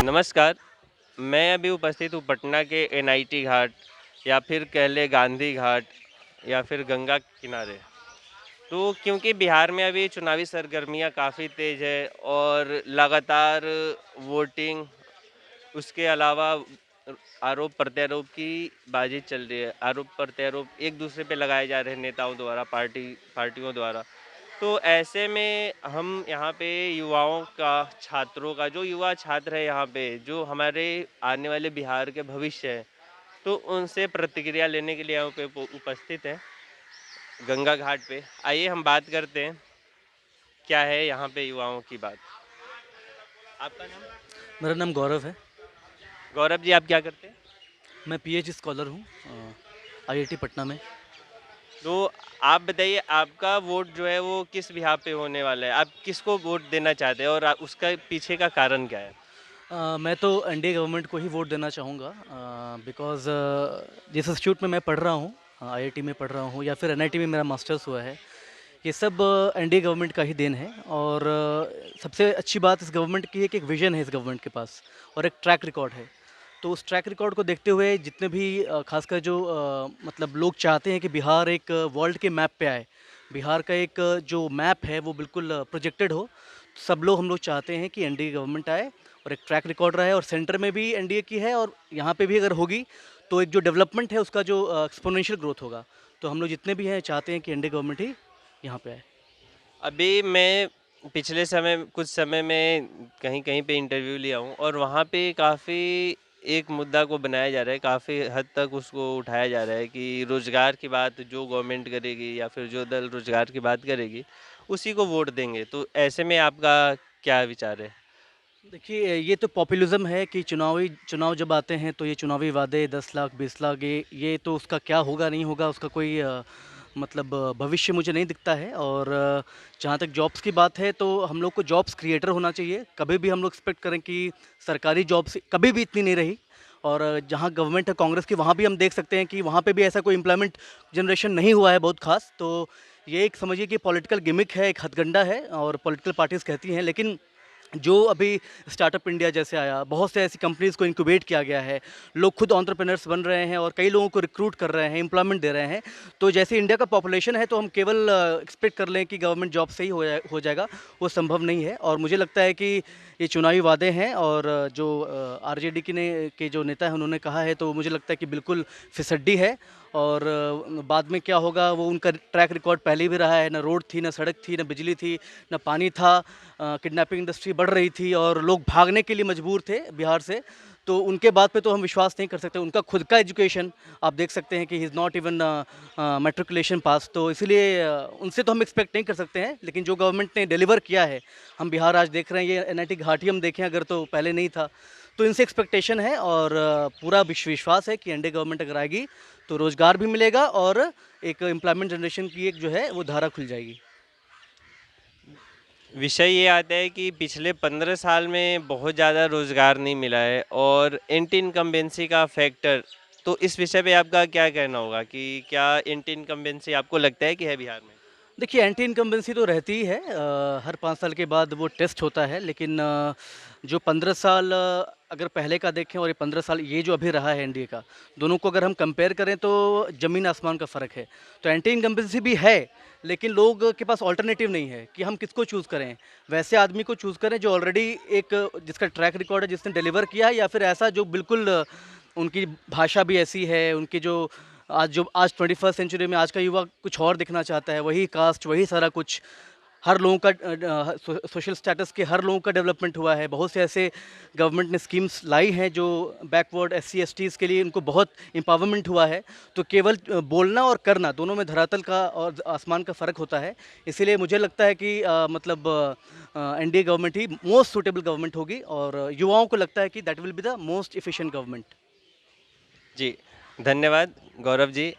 नमस्कार। मैं अभी उपस्थित हूँ पटना के एनआईटी घाट या फिर कह लें गांधी घाट या फिर गंगा किनारे। तो क्योंकि बिहार में अभी चुनावी सरगर्मियाँ काफ़ी तेज़ है और लगातार वोटिंग, उसके अलावा आरोप प्रत्यारोप की बाजी चल रही है। आरोप प्रत्यारोप एक दूसरे पे लगाए जा रहे हैं नेताओं द्वारा, पार्टियों द्वारा। तो ऐसे में हम यहाँ पे युवाओं का, छात्रों का, जो युवा छात्र है यहाँ पे, जो हमारे आने वाले बिहार के भविष्य हैं, तो उनसे प्रतिक्रिया लेने के लिए यहाँ पे उपस्थित हैं गंगा घाट पे। आइए हम बात करते हैं क्या है यहाँ पे युवाओं की बात। आपका नाम? मेरा नाम गौरव है। गौरव जी, आप क्या करते हैं? मैं पीएचडी स्कॉलर हूँ आईआईटी पटना में। तो आप बताइए, आपका वोट जो है वो किस बिहार पे होने वाला है? आप किसको वोट देना चाहते हैं और उसका पीछे का कारण क्या है? मैं तो एनडीए गवर्नमेंट को ही वोट देना चाहूँगा बिकॉज़ जिस इंस्टीट्यूट में मैं पढ़ रहा हूँ, आईआईटी में पढ़ रहा हूँ या फिर एनआईटी में मेरा मास्टर्स हुआ है, ये सब एनडीए गवर्नमेंट का ही देन है। और सबसे अच्छी बात इस गवर्नमेंट की है कि एक विजन है इस गवर्नमेंट के पास और एक ट्रैक रिकॉर्ड है। तो उस ट्रैक रिकॉर्ड को देखते हुए जितने भी खासकर जो मतलब लोग चाहते हैं कि बिहार एक वर्ल्ड के मैप पे आए, बिहार का एक जो मैप है वो बिल्कुल प्रोजेक्टेड हो। सब लोग हम लोग चाहते हैं कि एनडीए गवर्नमेंट आए और एक ट्रैक रिकॉर्ड रहा है, और सेंटर में भी एनडीए की है और यहाँ पे भी अगर होगी तो एक जो डेवलपमेंट है उसका जो एक्सपोनेंशियल ग्रोथ होगा। तो हम लोग जितने भी हैं चाहते हैं कि एनडीए गवर्नमेंट ही यहाँ पे आए। अभी मैं पिछले समय, कुछ समय में कहीं कहीं पे इंटरव्यू लिया हूँ और वहाँ पे काफ़ी एक मुद्दा को बनाया जा रहा है, काफ़ी हद तक उसको उठाया जा रहा है कि रोज़गार की बात जो गवर्नमेंट करेगी या फिर जो दल रोज़गार की बात करेगी, उसी को वोट देंगे। तो ऐसे में आपका क्या विचार है? देखिए, ये तो पॉपुलिज़्म है कि चुनाव जब आते हैं तो ये चुनावी वादे 10 लाख 20 लाख ये तो उसका क्या होगा नहीं होगा उसका कोई मतलब भविष्य मुझे नहीं दिखता है। और जहाँ तक जॉब्स की बात है तो हम लोग को जॉब्स क्रिएटर होना चाहिए। कभी भी हम लोग एक्सपेक्ट करें कि सरकारी जॉब्स कभी भी इतनी नहीं रही। और जहाँ गवर्नमेंट है कांग्रेस की वहाँ भी हम देख सकते हैं कि वहाँ पे भी ऐसा कोई एम्प्लॉयमेंट जनरेशन नहीं हुआ है बहुत खास। तो ये एक समझिए कि पॉलिटिकल गिमिक है, एक हथगंडा है और पॉलिटिकल पार्टीज़ कहती हैं। लेकिन जो अभी स्टार्टअप इंडिया जैसे आया, बहुत से ऐसी कंपनीज़ को इंक्यूबेट किया गया है, लोग खुद एंटरप्रेन्योर्स बन रहे हैं और कई लोगों को रिक्रूट कर रहे हैं, एम्प्लॉयमेंट दे रहे हैं। तो जैसे इंडिया का पॉपुलेशन है तो हम केवल एक्सपेक्ट कर लें कि गवर्नमेंट जॉब से ही हो जाएगा, वो संभव नहीं है। और मुझे लगता है कि ये चुनावी वादे हैं और जो आरजेडी के जो नेता हैं उन्होंने कहा है, तो मुझे लगता है कि बिल्कुल फिसड्डी है। और बाद में क्या होगा वो उनका ट्रैक रिकॉर्ड पहले भी रहा है, ना रोड थी, ना सड़क थी, ना बिजली थी, ना पानी था। किडनैपिंग इंडस्ट्री बढ़ रही थी और लोग भागने के लिए मजबूर थे बिहार से। तो उनके बात पे तो हम विश्वास नहीं कर सकते। उनका खुद का एजुकेशन आप देख सकते हैं कि he is not even matriculation pass. तो इसीलिए उनसे तो हम एक्सपेक्ट नहीं कर सकते हैं। लेकिन जो गवर्नमेंट ने डिलीवर किया है, हम बिहार आज देख रहे हैं, ये एनआईटी घाटी हम देखें अगर तो पहले नहीं था। तो इनसे एक्सपेक्टेशन है और पूरा विश्वास है कि एनडीए गवर्नमेंट अगर आएगी तो रोज़गार भी मिलेगा और एक एम्प्लॉयमेंट जनरेशन की एक जो है वो धारा खुल जाएगी। विषय ये आता है कि पिछले 15 साल में बहुत ज़्यादा रोज़गार नहीं मिला है और एंटी इनकम्बेंसी का फैक्टर, तो इस विषय पे आपका क्या कहना होगा कि क्या एंटी इनकम्बेंसी आपको लगता है कि है बिहार में? देखिए, एंटी इनकम्बेंसी तो रहती ही है। हर 5 साल के बाद वो टेस्ट होता है। लेकिन जो 15 साल अगर पहले का देखें और ये 15 साल ये जो अभी रहा है एनडीए का, दोनों को अगर हम कंपेयर करें तो ज़मीन आसमान का फ़र्क है। तो एंटी इनकम्बेंसी भी है, लेकिन लोग के पास अल्टरनेटिव नहीं है कि हम किसको चूज़ करें। वैसे आदमी को चूज़ करें जो ऑलरेडी एक जिसका ट्रैक रिकॉर्ड है, जिसने डिलीवर किया है, या फिर ऐसा जो बिल्कुल उनकी भाषा भी ऐसी है, उनकी जो आज 21st सेंचुरी में आज का युवा कुछ और दिखना चाहता है, वही कास्ट, वही सारा कुछ। हर लोगों का सोशल स्टेटस के हर लोगों का डेवलपमेंट हुआ है। बहुत से ऐसे गवर्नमेंट ने स्कीम्स लाई हैं जो बैकवर्ड एससी एसटीज़ के लिए उनको बहुत एम्पावरमेंट हुआ है। तो केवल बोलना और करना दोनों में धरातल का और आसमान का फ़र्क होता है। इसीलिए मुझे लगता है कि मतलब एनडीए गवर्नमेंट ही मोस्ट सूटेबल गवर्नमेंट होगी और युवाओं को लगता है कि that will be the most efficient government. जी, धन्यवाद गौरव जी।